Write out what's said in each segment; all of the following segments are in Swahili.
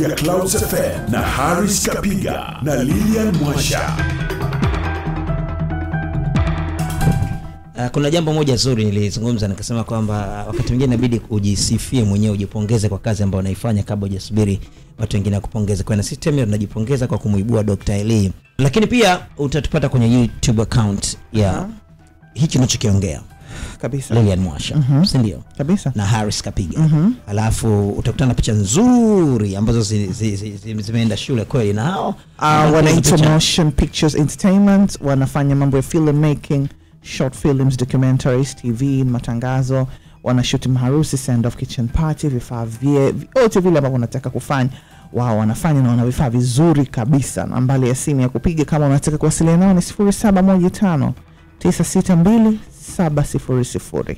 kati ya Clouds FM na Harris Kapiga na Lilian Mwasha. Kuna jambo moja zuri nilizungumza nikasema kwamba wakati mwingine inabidi ujisifie mwenyewe, ujipongeze kwa kazi ambayo unaifanya kabla hujasubiri watu wengine wakupongeze. Kwa na system hiyo tunajipongeza kwa kumuibua Dr. Eli. Lakini pia utatupata kwenye YouTube account ya hichi unachokiongea kabisa Lilian Mwasha, si ndio? Kabisa. Na Harris Kapiga. Alafu utakutana na picha nzuri ambazo zimeenda shule kweli na hao wanaitwa Motion Pictures Entertainment, wanafanya mambo ya filmmaking, short films, documentaries, TV, matangazo, wanashoot maharusi, send off, kitchen party, vifaa vyote vile ambavyo unataka kufanya wao wanafanya na wana vifaa vizuri kabisa. Nambari ya simu ya kupiga kama unataka kuwasiliana nao ni 0715 962 700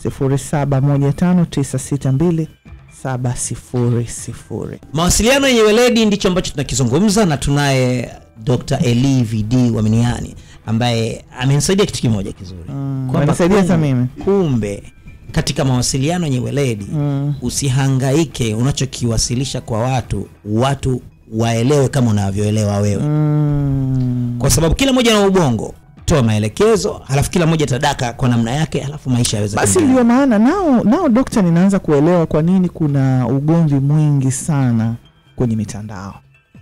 0715 962 700. Mawasiliano yenye weledi ndicho ambacho tunakizungumza, na tunaye Dr. Eli VD wa Miniani ambaye amenisaidia kitu kimoja kizuri. Amenisaidia hata mimi. Kumbe katika mawasiliano yenye weledi usihangaike unachokiwasilisha kwa watu waelewe kama unavyoelewa wewe. Kwa sababu kila mmoja ana ubongo. Toa maelekezo, halafu kila mmoja tadaka kwa namna yake, halafu maisha yaweze basi ndio maana nao dokta ninaanza kuelewa kwa nini kuna ugomvi mwingi sana kwenye mitandao.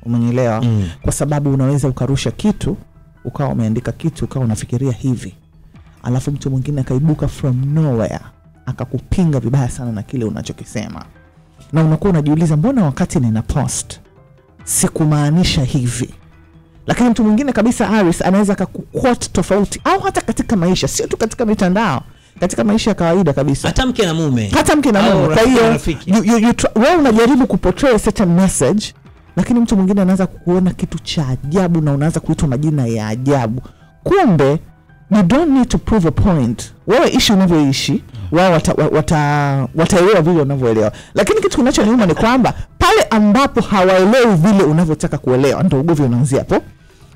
Umenielewa? Kwa sababu unaweza ukarusha kitu, ukawa umeandika kitu, ukawa unafikiria hivi. Alafu mtu mwingine akaibuka from nowhere, akakupinga vibaya sana na kile unachokisema. Na unakuwa unajiuliza mbona wakati nina post sikumaanisha hivi. Lakini mtu mwingine kabisa Harris anaweza kuquote tofauti, au hata katika maisha, sio tu katika mitandao, katika maisha ya kawaida kabisa. Hata mke na mume. Kwa hiyo wewe unajaribu kuportray a certain message, lakini mtu mwingine anaanza kukuona kitu cha ajabu na unaanza kuitwa majina ya ajabu. Kumbe you don't need to prove a point. Wewe ishi unavyoishi, wao wataelewa vile unavyoelewa. Lakini kitu kinachoniuma ni kwamba pale ambapo hawaelewi vile unavyotaka kuelewa ndio ugomvi unaanzia hapo.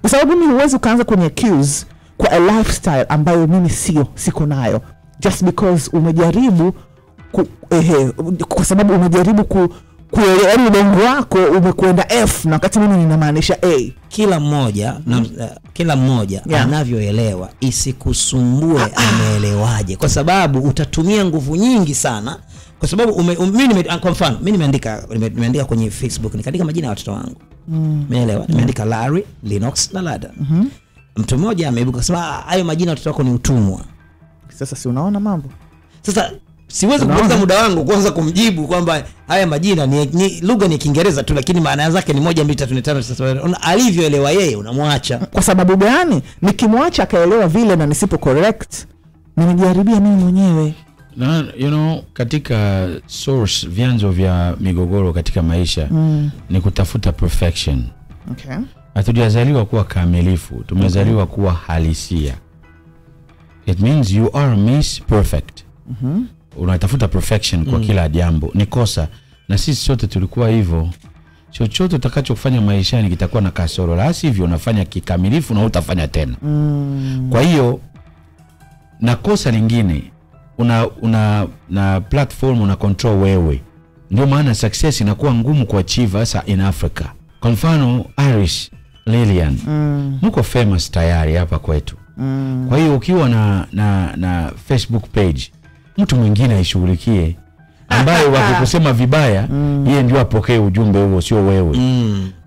Kwa sababu mimi huwezi kuanza kwenye accuse kwa a lifestyle ambayo mimi siko nayo just because umejaribu kwa sababu umejaribu kuelewa ubongo wako umekwenda F na wakati mimi ninamaanisha A. Kila mmoja anavyoelewa, isikusumbue ameelewaje, kwa sababu utatumia nguvu nyingi sana. Kwa sababu mimi kwa mfano mimi nimeandika kwenye Facebook, nikaandika majina ya watoto wangu. Umeelewa? Nimeandika Larry, Linux na Lada. Mtu mmoja ameibuka kusema hayo majina ya watoto wako ni utumwa. Sasa si unaona mambo? Sasa siwezi kupoteza muda wangu kwanza kumjibu kwamba haya majina ni lugha ni Kiingereza tu, lakini maana yake ni 1 2 3 4 5. Sasa alivyoelewa yeye unamwacha. Kwa sababu gani? Nikimwacha akaelewa vile na nisipo correct, nimejaribia mimi mwenyewe. Na katika source, vyanzo vya migogoro katika maisha ni kutafuta perfection. Okay. Hatujazaliwa kuwa kamilifu, tumezaliwa kuwa halisia. It means you are Miss Perfect. Unatafuta perfection kwa kila jambo. Ni kosa, na sisi sote tulikuwa hivyo. Chochote utakachofanya maishani kitakuwa na kasoro, la sivyo unafanya kikamilifu na utafanya tena. Kwa hiyo na kosa lingine na platform una control wewe. Ndio maana success inakuwa ngumu kuachieve hasa in Africa. Kwa mfano Irish, Lilian, mko famous tayari hapa kwetu. Kwa hiyo ukiwa na Facebook page, mtu mwingine aishughulikie, ambaye wakikusema vibaya yeye ndio apokee ujumbe huo, sio wewe.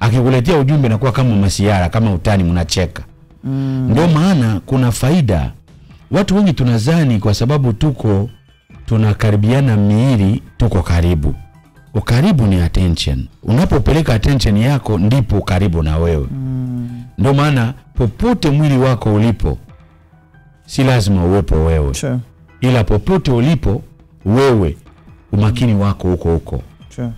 Akikuletea ujumbe inakuwa kama masiara, kama utani, mnacheka. Ndio maana kuna faida. Watu wengi tunazani kwa sababu tunakaribiana miili, tuko karibu. Ukaribu ni attention. Unapopeleka attention yako ndipo karibu na wewe. Ndio maana popote mwili wako ulipo, si lazima uwepo wewe. Sure. Ila popote ulipo wewe, umakini wako huko. Sure.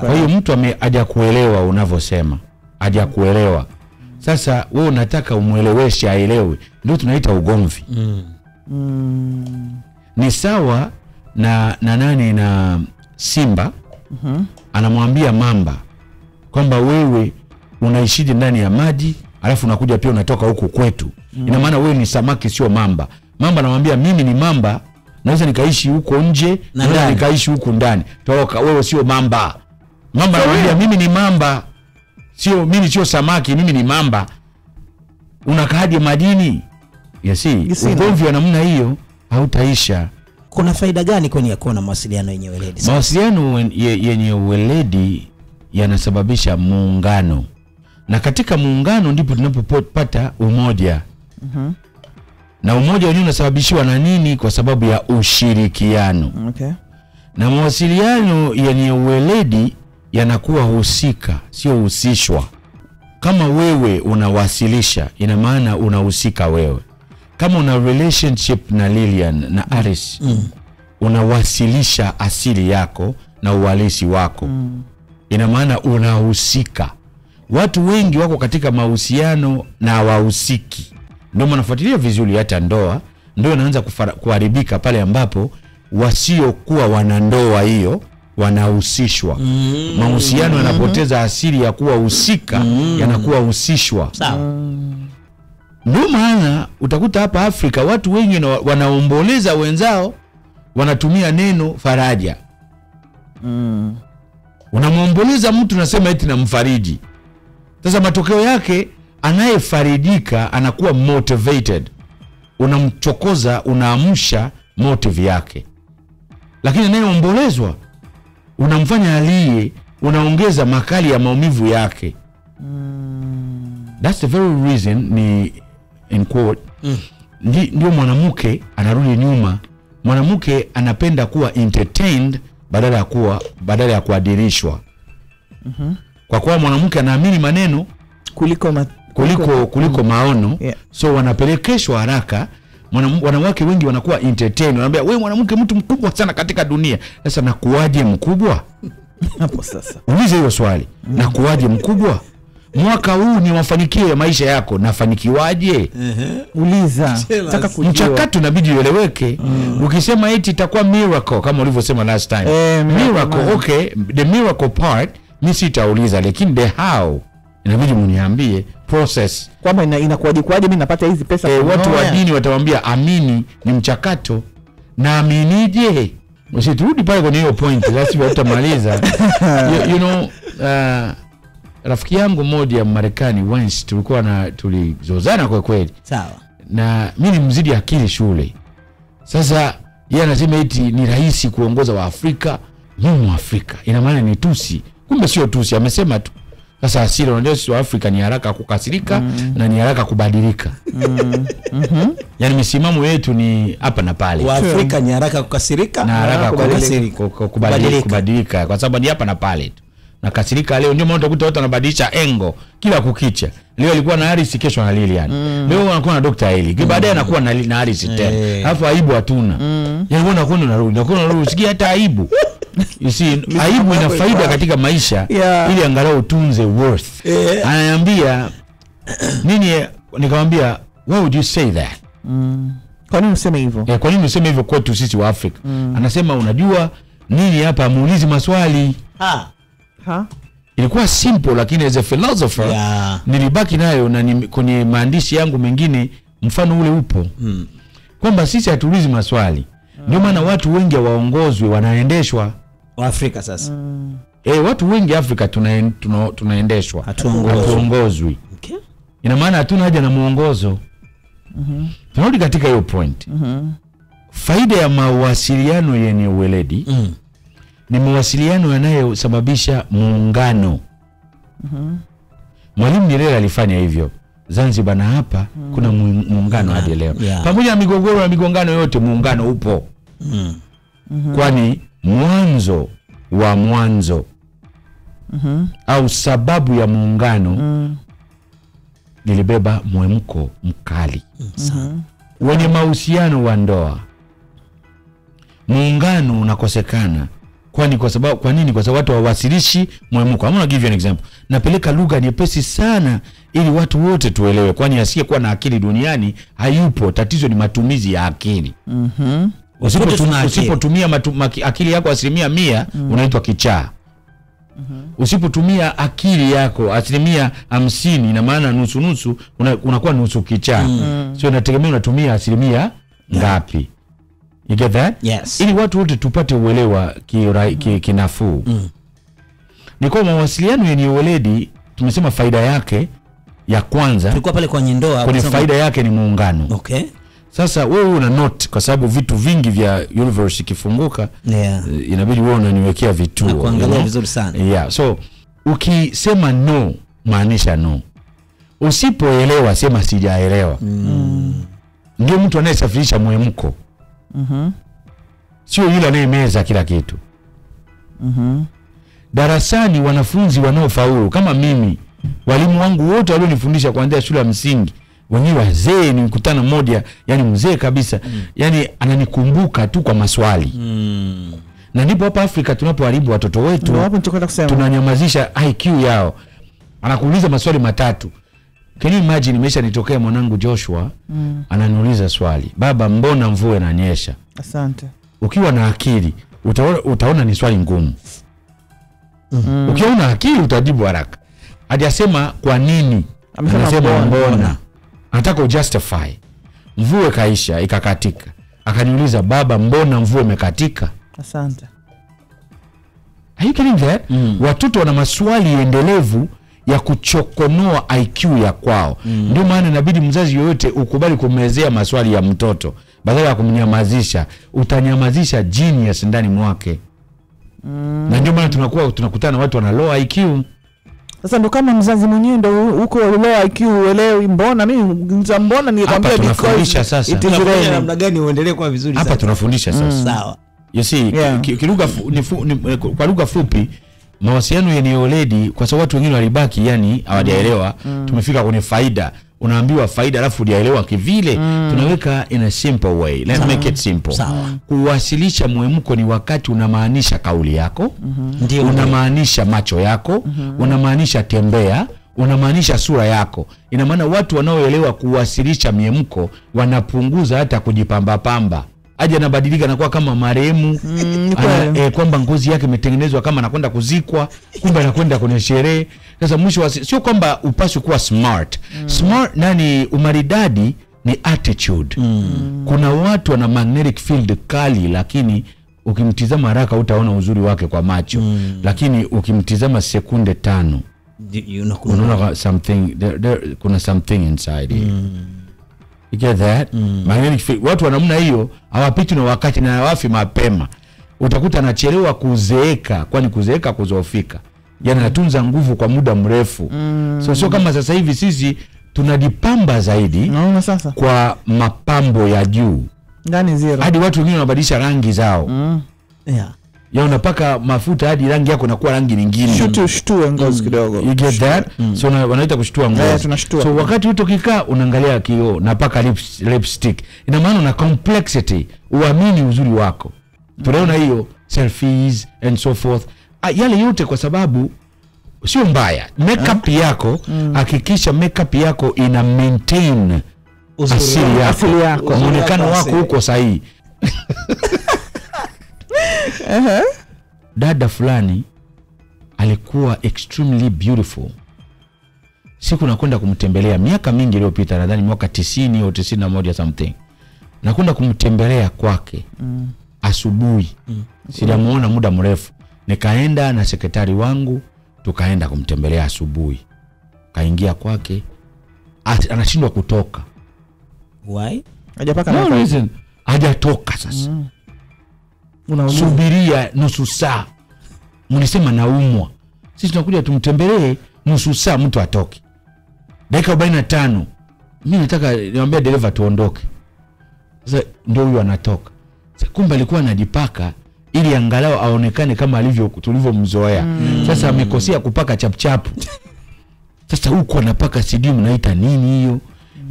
Kwa hiyo mtu haja kuelewa unavyosema, haja kuelewa. Sasa wewe unataka umueleweshe aelewe, ndio tunaita ugomvi. Ni sawa na nani na Simba anamwambia Mamba kwamba wewe unaishije ndani ya maji, alafu unakuja pia unatoka huku kwetu. Ina maana wewe ni samaki, sio mamba. Mamba anamwambia mimi ni mamba, naweza nikaishi huko nje, naweza nikaishi huku ndani. Toka, wewe sio mamba. Mamba anamwambia mimi ni mamba. Mimi sio samaki, mimi ni mamba. Unakaaje majini? Ugomvi wa namna hiyo hautaisha. Kuna faida gani kwenye ya kuwa na mawasiliano yenye weledi? Mawasiliano yenye weledi yanasababisha muungano. Na katika muungano ndipo tunapopata umoja. Na umoja wenyewe unasababishwa na nini? Kwa sababu ya ushirikiano. Okay. Na mawasiliano yenye weledi yanakuwa husika, sio husishwa. Kama wewe unawasilisha, ina maana unahusika wewe. Kama una relationship na Lilian na Aris, unawasilisha asili yako na uhalisi wako. Ina maana unahusika. Watu wengi wako katika mahusiano na wahusiki. Ndio mnafuatilia vizuri hata ndoa ndio inaanza kuharibika pale ambapo wasiokuwa wanandoa hiyo wanahusishwa. Mahusiano yanapoteza asili ya kuwa husika, yanakuwa husishwa. Sawa. Ndio maana utakuta hapa Afrika watu wengi wanaomboleza wenzao wanatumia neno faraja. Unamwomboleza mtu nasema eti namfariji. Sasa matokeo yake anayefarijika anakuwa motivated. Unamchokoza, unaamsha motive yake. Lakini anayeombolezwa unamfanya alie, unaongeza makali ya maumivu yake. That's the very reason ni in quote ndio mwanamke anarudi nyuma. Mwanamke anapenda kuwa entertained badala ya kuadirishwa. Kwa kuwa mwanamke anaamini maneno kuliko maono. Yeah. So wanapelekeshwa haraka. Wanawake wengi wanakuwa entertained. Wanaambia wewe mwanamke mtu mkubwa sana katika dunia. Sasa nakuaje mkubwa? Hapo sasa. Uliza hiyo swali. Nakuaje mkubwa? Mwaka huu ni mafanikio ya maisha yako, nafanikiwaje? Uliza. Nataka kujua. Mchakato inabidi ueleweke. Ukisema eti itakuwa miracle kama ulivyosema last time. Miracle, okay, the miracle part mimi sitauliza, lakini the how inabidi mniambie process. Kwamba inakuaje mimi napata hizi pesa. Watu wa dini watawaambia amini ni mchakato. Na aminije? Usiturudi pale kwenye hiyo point, lazima utamaliza. You know, rafiki yangu mmoja Marekani once tulizozana kwa kweli. Sawa. Na mimi mzidi akili shule. Sasa yeye anasema eti ni rahisi kuongoza wa Afrika, mimi wa Afrika. Ina maana ni tusi. Kumbe sio tusi, amesema tu. Sasa asili unajua sisi wa Afrika ni haraka kukasirika na ni haraka kubadilika. Yaani misimamo yetu ni hapa na pale. Wa Afrika ni haraka kukasirika na haraka kubadilika kwa sababu ni hapa na pale tu. Na kasirika leo ndio maana utakuta watu wanabadilisha engo kila kukicha. Leo alikuwa na Aris, kesho na Lilian. Leo anakuwa na Dr. Eli. Baadaye anakuwa na Aris tena. Alafu aibu hatuna. Yaani unakuwa unarudi. Usikie hata aibu. You see, aibu ina faida katika maisha. Ili angalau utunze worth. Ananiambia nini, nikamwambia why would you say that? Kwa nini useme hivyo? Kwa nini useme hivyo kwetu sisi wa Afrika? Anasema unajua nini hapa, amuulizi maswali. Ilikuwa simple, lakini as a philosopher nilibaki nayo na kwenye maandishi yangu mengine mfano ule upo. Kwamba sisi hatuulizi maswali. Ndio maana watu wengi waongozwe wanaendeshwa wa Afrika sasa. Watu wengi Afrika tunaendeshwa. Hatuongozwi. Okay. Ina maana hatuna haja na muongozo. Tunarudi katika hiyo point. Faida ya mawasiliano yenye weledi ni mawasiliano yanayosababisha muungano. Mwalimu Nyerere alifanya hivyo. Zanzibar na hapa kuna muungano hadi leo. Pamoja na migogoro na migongano yote, muungano upo. Kwani mwanzo wa mwanzo au sababu ya muungano lilibeba mwemko mkali. Wenye mahusiano wa ndoa, muungano unakosekana. Kwa nini? Kwa sababu watu hawasilishi mwemko. I'm gonna give you an example. Napeleka lugha nyepesi sana ili watu wote tuelewe. Kwani asiyekuwa na akili duniani hayupo. Tatizo ni matumizi ya akili. Usipotumia akili yako 100%, unaitwa kichaa. Usipotumia akili yako 50%, ina maana nusu unakuwa nusu kichaa. Sio, inategemea unatumia 1% ngapi. You get that? Yes. Ili watu wote tupate uelewa kinafuu. ni kwa mawasiliano yenye weledi. Tumesema faida yake ya kwanza tulikuwa pale kwenye ndoa, kwenye faida yake ni muungano. Okay. Sasa wewe una note kwa sababu vitu vingi vya universe kifunguka, inabidi wewe unaniwekea vituo. Kuangalia vizuri sana. Yeah. So ukisema no, maanisha no. Usipoelewa sema sijaelewa. Ndio mtu anayesafirisha mwemko. Sio yule anayemeza kila kitu. Darasani wanafunzi wanaofaulu kama mimi, walimu wangu wote walionifundisha kuanzia shule ya msingi, wenyewe wazee, ni mkutano mmoja, yani mzee kabisa, yani ananikumbuka tu kwa maswali. Na ndipo hapa Afrika tunapoharibu watoto wetu, tunanyamazisha IQ yao. Anakuuliza maswali matatu. Can you imagine, nimesha nitokea mwanangu Joshua, ananiuliza swali, baba mbona mvua inanyesha? Asante. Ukiwa na akili, utaona ni swali ngumu. Ukiwa na akili utajibu haraka. Hajasema kwa nini, anasema mbona. Anataka justify. Mvua kaisha, ikakatika. Akaniuliza, baba mbona mvua imekatika? Asante. Are you getting that? Watoto wana maswali endelevu ya kuchokonoa IQ ya kwao. Ndio maana inabidi mzazi yoyote ukubali kumezea maswali ya mtoto badala ya kumnyamazisha. Utanyamazisha genius ndani mwake. Na ndio maana tunakutana watu wana low IQ. Sasa ndo kama mzazi mwenyewe ndo huko low IQ uelewi, mbona mimi mbona nikwambia tunafundisha sasa. Tunafundisha namna gani uendelee kwa vizuri sasa. Hapa tunafundisha sasa. Sawa. You see, kwa lugha fupi, mawasiliano yenye weledi, kwa sababu watu wengine walibaki yani hawajaelewa. Tumefika kwenye faida. Unaambiwa faida alafu hujaelewa kivile. Tunaweka in a simple way. Let's make it simple. Kuwasilisha mwemko ni wakati unamaanisha kauli yako, unamaanisha macho yako, unamaanisha tembea, unamaanisha sura yako. Ina maana watu wanaoelewa kuwasilisha mwemko wanapunguza hata kujipamba pamba. Aje anabadilika na kuwa kama marehemu, kwamba ngozi yake imetengenezwa kama anakwenda kuzikwa, kumbe anakwenda kwenye sherehe. Sasa mwisho sio kwamba upaswe kuwa smart. Smart nani, umaridadi ni attitude. Kuna watu wana magnetic field kali, lakini ukimtizama haraka utaona uzuri wake kwa macho. Lakini ukimtizama sekunde 5 unaona something kuna something inside. You get that? Magnetic field. Watu wa namna hiyo hawapiti na wakati na hawafi mapema. Utakuta anachelewa kuzeeka, kwani kuzeeka kuzofika. Yani anatunza nguvu kwa muda mrefu. Sio kama sasa hivi sisi tunajipamba zaidi. Naona sasa kwa mapambo ya juu. Ndani zero. Hadi watu wengine wanabadilisha rangi zao. Ya unapaka mafuta hadi rangi yako inakuwa rangi nyingine. Shtue ngozi kidogo. You get that? So wanaita kushtua ngozi. So wakati utokikaa unaangalia kioo, napaka lipstick. Ina maana una complexity, uamini uzuri wako. Tunaona hiyo selfies and so forth. Yale yote kwa sababu sio mbaya. Makeup yako, hakikisha makeup yako ina maintain asili yako. Muonekano wako uko sahihi. Dada fulani alikuwa extremely beautiful. Siku nakwenda kumtembelea miaka mingi iliyopita, nadhani mwaka 90 au 91 something. Nakwenda kumtembelea kwake asubuhi. Sijamuona muda mrefu. Nikaenda na sekretari wangu, tukaenda kumtembelea asubuhi. Kaingia kwake, anashindwa kutoka. Why? Hajapaka no reason. Hajatoka sasa. Subiria nusu saa. Mnisema naumwa. Sisi tunakuja tumtembelee nusu saa mtu atoke. Dakika 45. Mimi nataka niambie dereva tuondoke. Sasa ndio huyu anatoka. Sasa kumbe alikuwa anajipaka ili angalau aonekane kama alivyo tulivyomzoea. Sasa amekosea kupaka chapchapu. Sasa huko anapaka CD mnaita nini hiyo?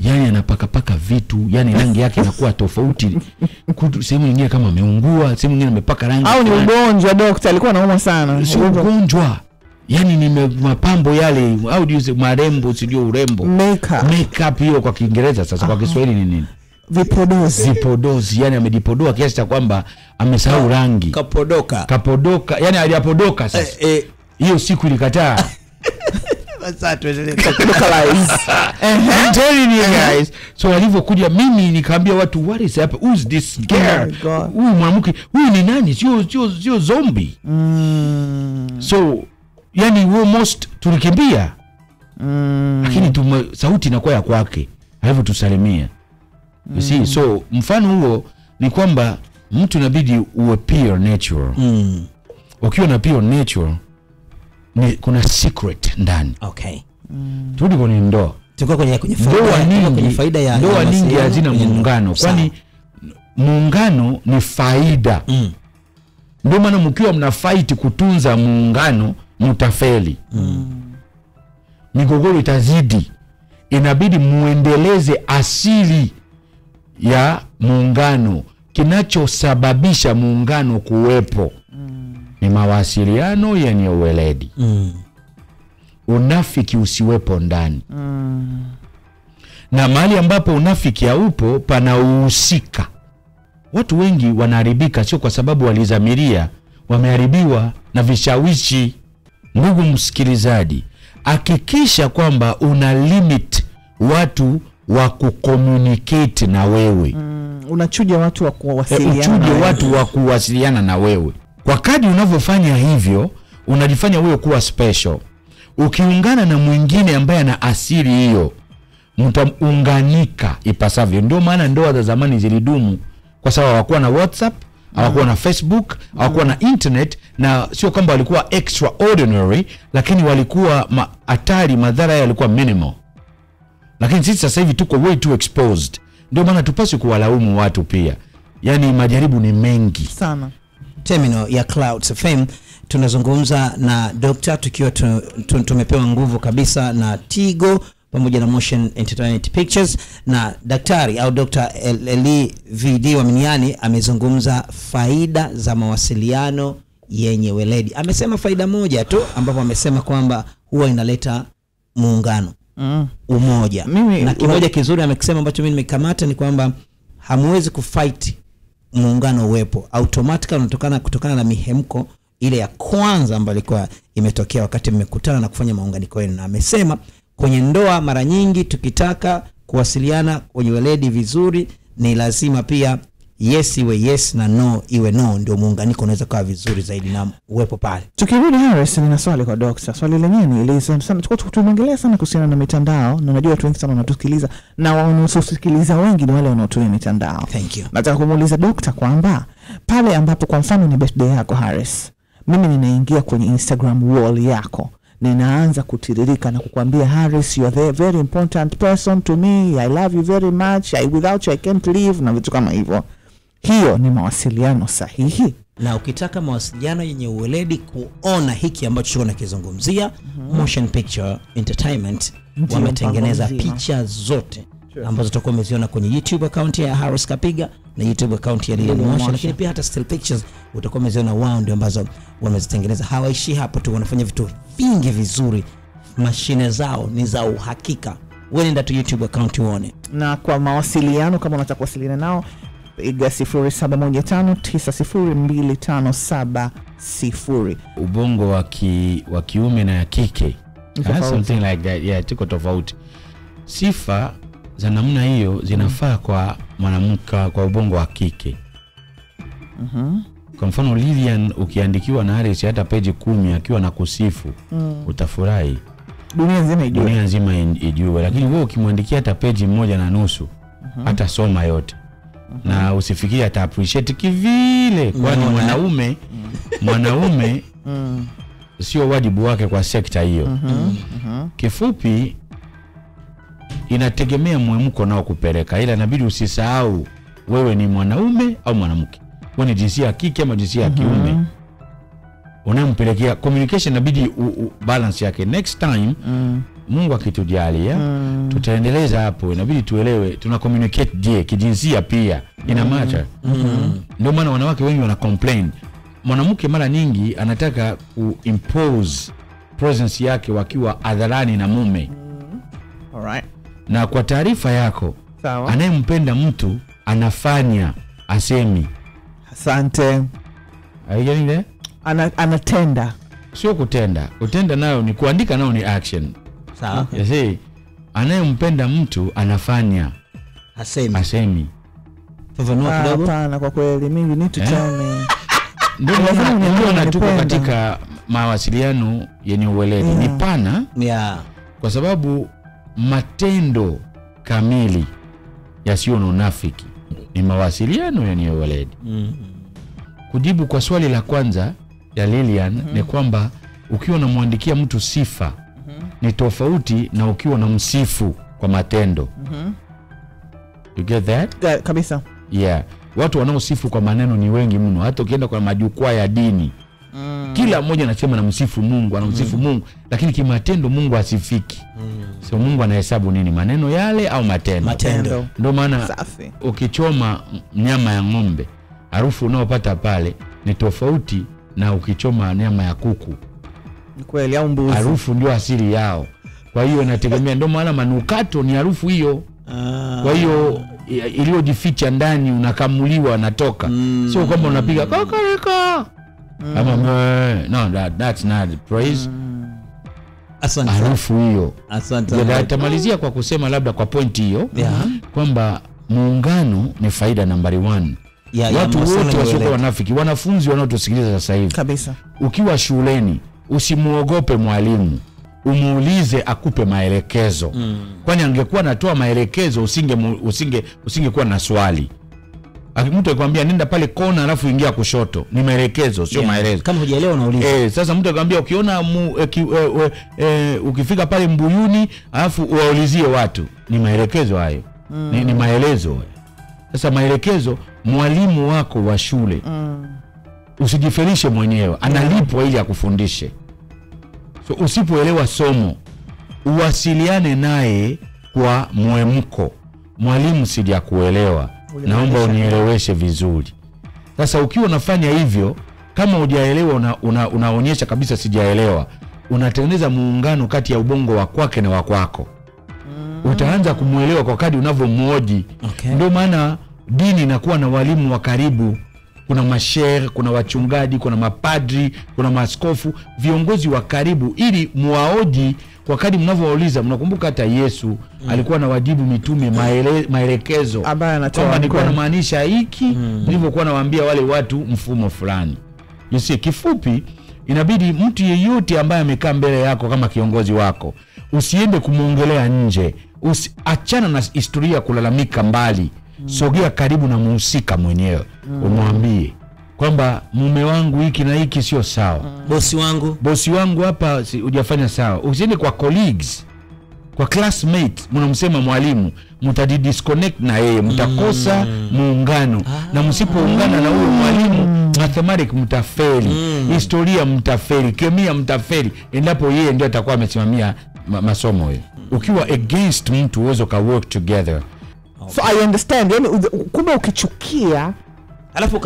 Yani anapaka vitu, yani rangi yake inakuwa tofauti. Sehemu nyingine kama ameungua, sehemu nyingine amepaka rangi. Au ni ugonjwa daktari, alikuwa anauma sana. Sio ugonjwa. Yani ni mapambo yale, au ndio marembo, sio urembo. Makeup hiyo kwa Kiingereza, sasa kwa Kiswahili ni nini? Vipodozi. Yani amejipodoa kiasi cha kwamba amesahau rangi. Kapodoka. Yani aliapodoka sasa. Hiyo siku ilikataa. Sasa tuendelee. I'm telling you guys. So alivyokuja mimi nikaambia watu, what is happening? Who's this girl? Huyu mwanamke, huyu ni nani? Sio zombie. So yani almost tulikimbia. Lakini sauti inakuwa ya kwake, hivyo tusalimia. You see, so mfano huo ni kwamba mtu inabidi uwe pure natural. Ukiwa na pure natural kuna secret ndani. Okay. Turudi kwenye ndoa. Tuko kwenye faida ya ndoa nyingi hazina muungano. Kwani muungano ni faida. Ndio maana mkiwa mna fight kutunza muungano mtafeli. Migogoro itazidi. Inabidi muendeleze asili ya muungano. Kinachosababisha muungano kuwepo ni mawasiliano yenye uweledi. Unafiki usiwepo ndani. Na mahali ambapo unafiki haupo pana uhusika. Watu wengi wanaharibika sio kwa sababu walizamiria, wameharibiwa na vishawishi. Ndugu msikilizaji, hakikisha kwamba una limit watu wa kucommunicate na wewe. Unachuja watu wa kuwasiliana. Watu wa kuwasiliana na wewe. Kwa kadri unavyofanya hivyo, unajifanya wewe kuwa special. Ukiungana na mwingine ambaye ana asili hiyo, mtaunganika ipasavyo. Ndio maana ndoa za zamani zilidumu, kwa sababu hawakuwa na WhatsApp, hawakuwa na Facebook, hawakuwa na internet, na sio kwamba walikuwa extraordinary, lakini walikuwa madhara yalikuwa minimal. Lakini sisi sasa hivi tuko way too exposed. Ndio maana tupaswi kuwalaumu watu pia. Yani majaribu ni mengi sana. Terminal ya Clouds FM tunazungumza na Dr. tukiwa tumepewa nguvu kabisa na Tigo pamoja na Motion Entertainment Pictures, na daktari au Dr. Eli VD Waminiani amezungumza faida za mawasiliano yenye weledi. Amesema faida moja tu ambapo amesema kwamba huwa inaleta muungano, umoja. Na kimoja kizuri amekisema ambacho mimi nimekamata ni kwamba hamwezi kufight muungano uwepo, automatically kutokana na mihemko ile ya kwanza ambayo ilikuwa imetokea wakati mmekutana na kufanya maunganiko yenu. Na amesema kwenye ndoa mara nyingi tukitaka kuwasiliana kwenye weledi vizuri ni lazima pia yes iwe yes na no iwe no, ndio muunganiko unaweza kuwa vizuri zaidi na uwepo pale. Tukirudi Harris, nina swali kwa Dr. Swali lenyewe ni ile sana tumeongelea sana kuhusiana na mitandao, na najua watu wengi sana wanatusikiliza, na wanaosikiliza wengi ni wale wanaotumia mitandao. Thank you. Nataka kumuuliza Dr. kwamba pale ambapo kwa mfano ni birthday yako Harris, mimi ninaingia kwenye Instagram wall yako, ninaanza kutiririka na kukwambia Harris, you are a very important person to me, I love you very much, without you I can't live, na vitu kama hivyo. Hiyo ni mawasiliano sahihi? Na ukitaka mawasiliano yenye uweledi kuona hiki ambacho tuko nakizungumzia, Motion Picture Entertainment wametengeneza picha zote ambazo tutakuwa umeziona kwenye YouTube account ya Harris Kapiga na YouTube account ya Lilian Mwasha, lakini pia hata still pictures utakuwa umeziona wao ndio ambazo wamezitengeneza. Hawaishi hapo tu, wanafanya vitu vingi vizuri. Mashine zao ni za uhakika. Wewe nenda tu YouTube account uone. Na kwa mawasiliano kama unataka kuwasiliana nao, piga 0715-902570. Ubongo wa kiume na ya kike, something like that. Yeah, tuko tofauti. Sifa za namna hiyo zinafaa kwa mwanamke kwa ubongo wa kike. Kwa mfano Lilian, ukiandikiwa na Harris hata page 10 akiwa na kusifu, utafurahi. Dunia nzima ijue. Lakini wewe ukimwandikia hata page 1.5, hata soma yote. Na usifikirie ata appreciate kivile, kwani mwanaume sio wajibu wake kwa sekta hiyo. Kifupi, inategemea muemko nao kupeleka, ila inabidi usisahau wewe ni mwanaume au mwanamke, wewe ni jinsia ya kike ama jinsia ya kiume. Unampelekea communication, inabidi balance yake. Next time Mungu akitujalia tutaendeleza hapo. Inabidi tuelewe tuna communicate kijinsia pia ina matter. Ndio maana wanawake wengi wana complain. Mwanamke mara nyingi anataka kuimpose presence yake wakiwa hadharani na mume. Alright. Na kwa taarifa yako, anayempenda mtu anafanya, asemi. Asante. Haijani Anatenda. Sio kutenda. Kutenda nayo ni kuandika, nao ni action. Sawa. Yes, anayempenda mtu anafanya, asemi. Fafanua kidogo. Hapana, kwa kweli mimi need to tell me. Ndio na tuko katika mawasiliano yenye uweledi ni pana kwa sababu matendo kamili yasiyo na unafiki ni mawasiliano yenye uweledi. Kujibu kwa swali la kwanza ya Lilian ni kwamba ukiwa unamwandikia mtu sifa ni tofauti na ukiwa unamsifu kwa matendo. You get that? Yeah, kabisa. Yeah. Watu wanaosifu kwa maneno ni wengi mno. Hata ukienda kwa majukwaa ya dini kila mmoja anasema namsifu Mungu, anamsifu Mungu, lakini kimatendo Mungu asifiki. So Mungu anahesabu nini? Maneno yale au matendo? Ndio maana ukichoma nyama ya ng'ombe, harufu unaopata pale ni tofauti na ukichoma nyama ya kuku. Kweli au mbuzi. Harufu ndio asili yao. Kwa hiyo inategemea, ndio maana manukato ni harufu hiyo. Kwa hiyo iliyojificha ndani unakamuliwa natoka. Sio kwamba unapiga kakarika. No, that's not praise. Asante. Harufu hiyo. Asante. Nitamalizia kwa kusema labda kwa pointi hiyo kwamba muungano ni faida nambari 1. Watu wote wasiokuwa wanafiki, wanafunzi wanaotusikiliza sasa hivi. Kabisa. Ukiwa shuleni usimuogope mwalimu. Umuulize akupe maelekezo. Kwani angekuwa anatoa maelekezo usingekuwa na swali. Mtu akwambia nenda pale kona alafu ingia kushoto, ni maelekezo sio maelezo. Kama hujaelewa unauliza. Sasa mtu akwambia ukiona ukifika pale Mbuyuni alafu uwaulizie watu, ni maelekezo hayo. Ni maelezo. Sasa maelekezo, mwalimu wako wa shule usijifelishe mwenyewe, analipwa ili akufundishe. So usipoelewa somo uwasiliane naye kwa mwemko. Mwalimu sija kuelewa, naomba unieleweshe vizuri. Sasa ukiwa unafanya hivyo, kama hujaelewa unaonyesha kabisa sijaelewa, unatengeneza muungano kati ya ubongo wa kwake na wa kwako. Utaanza kumuelewa kwa kadri unavyomhoji. Ndio maana dini inakuwa na walimu wa karibu. Kuna mashehe, kuna wachungaji, kuna mapadri, kuna maaskofu, viongozi wa karibu, ili muwaoji kwa kadri mnavyouliza. Mnakumbuka hata Yesu alikuwa na wajibu mitume maelekezo kwamba nilikuwa namaanisha hiki nilivyokuwa nawaambia wale watu mfumo fulani. You see, kifupi inabidi mtu yeyote ambaye amekaa mbele yako kama kiongozi wako usiende kumuongelea nje. Achana na historia kulalamika mbali. Sogea karibu na muhusika mwenyewe. Umwambie kwamba mume wangu hiki na hiki sio sawa. Bosi wangu hapa hujafanya sawa. Usiende kwa colleagues, kwa classmate, mnamsema mwalimu, mtadisconnect na yeye, mtakosa muungano. Na msipoungana na huyo mwalimu, mathematics mtafeli, historia mtafeli, kemia mtafeli, endapo yeye ndio atakuwa amesimamia masomo hayo. Ukiwa against mtu uwezo ka work together. So I understand. Yani kumbe ukichukia alafu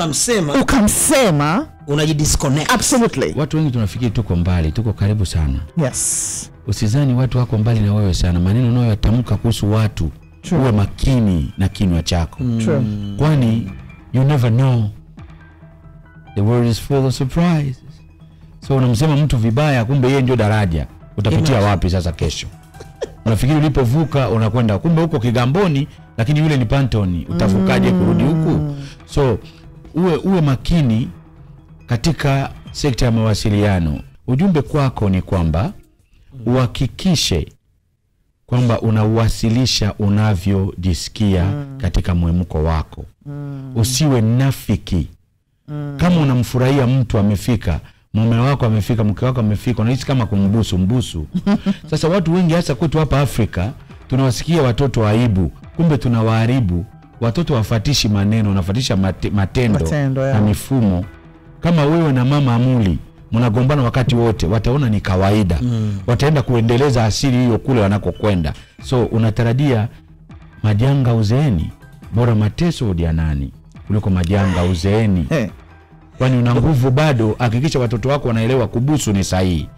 ukamsema unajidisconnect. Absolutely. Watu wengi tunafikiri tuko mbali, tuko karibu sana. Yes. Usizani watu wako mbali na wewe sana. Maneno unayotamka kuhusu watu, uwe makini na kinywa chako. Kwani you never know. The world is full of surprises. So unamsema mtu vibaya, kumbe yeye ndio daraja. Utapitia wapi sasa kesho? Unafikiri ulipovuka unakwenda, kumbe huko Kigamboni, lakini yule ni Pantoni. Utavukaje kurudi huku? So uwe makini katika sekta ya mawasiliano. Ujumbe kwako ni kwamba uhakikishe kwamba unawasilisha unavyojisikia katika mwemko wako. Usiwe nafiki. Kama unamfurahia mtu amefika, mume wako amefika, mke wako amefika, unahisi kama kumbusu. Sasa watu wengi hasa kwetu hapa Afrika tunawasikia watoto aibu, kumbe tunawaharibu. Watoto wafatishi maneno, wanafatisha matendo na mifumo. Kama wewe na mama Amuli mnagombana wakati wote, wataona ni kawaida. Wataenda kuendeleza asili hiyo kule wanakokwenda. So unatarajia majanga uzeeni, bora mateso udianani kuliko majanga uzeeni. Kwani una nguvu bado, hakikisha watoto wako wanaelewa kubusu ni sahihi.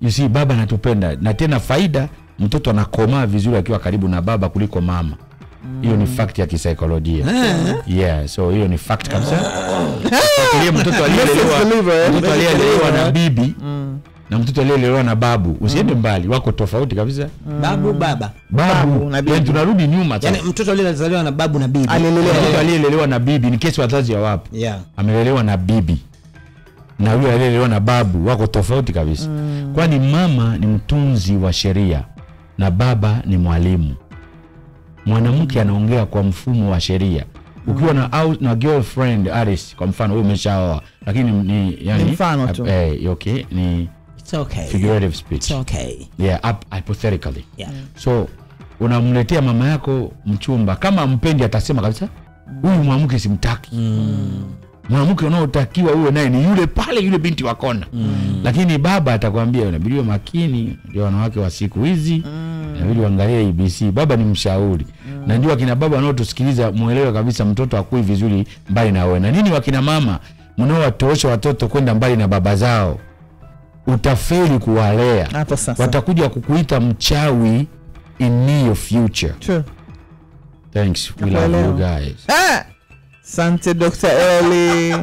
You see, baba anatupenda, na tena faida mtoto anakomaa vizuri akiwa karibu na baba kuliko mama. Hiyo ni fact ya kisaikolojia. Yeah, so hiyo ni fact kabisa. Mtoto aliyelelewa na bibi na mtoto aliyelelewa na babu, usiende mbali, wako tofauti kabisa. Babu na bibi. Tunarudi nyuma sasa. Yani mtoto aliyezaliwa na babu na bibi, aliyelelewa na bibi ni kesi wazazi ya wapo. Amelelewa na bibi. na yule aliyelelewa na babu wako tofauti kabisa. Kwani mama ni mtunzi wa sheria na baba ni mwalimu. Mwanamke anaongea kwa mfumo wa sheria. Ukiwa na girlfriend Aris kwa mfano, wewe umeshaoa, lakini ni yani mfano tu. Okay, ni It's okay. Figurative speech. It's okay. Yeah, hypothetically. Yeah. So unamletea mama yako mchumba, kama mpendi atasema kabisa huyu mwanamke simtaki. Mwanamke unaotakiwa uwe naye ni yule pale, yule binti wa kona. Lakini baba atakwambia unabidi uwe makini, ndio wanawake wa siku hizi. Inabidi uangalie ABC. Baba ni mshauri. Na ndio akina baba wanaotusikiliza muelewe kabisa mtoto akui vizuri mbali na wewe. Na nini wakina mama mnaowatoosha watoto kwenda mbali na baba zao? Utafeli kuwalea. Hapo sasa. Watakuja kukuita mchawi in near future. True. Thanks. We love you guys. Sante Dr. Eli.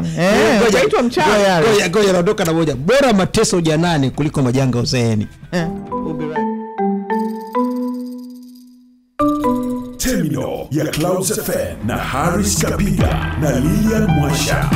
Unaitwa mchawi yale. Ngoja naondoka na moja. Bora mateso ujanani kuliko majanga uzeeni. We'll be right. Terminal ya Clouds FM na Harris Kapiga na Lilian Mwasha.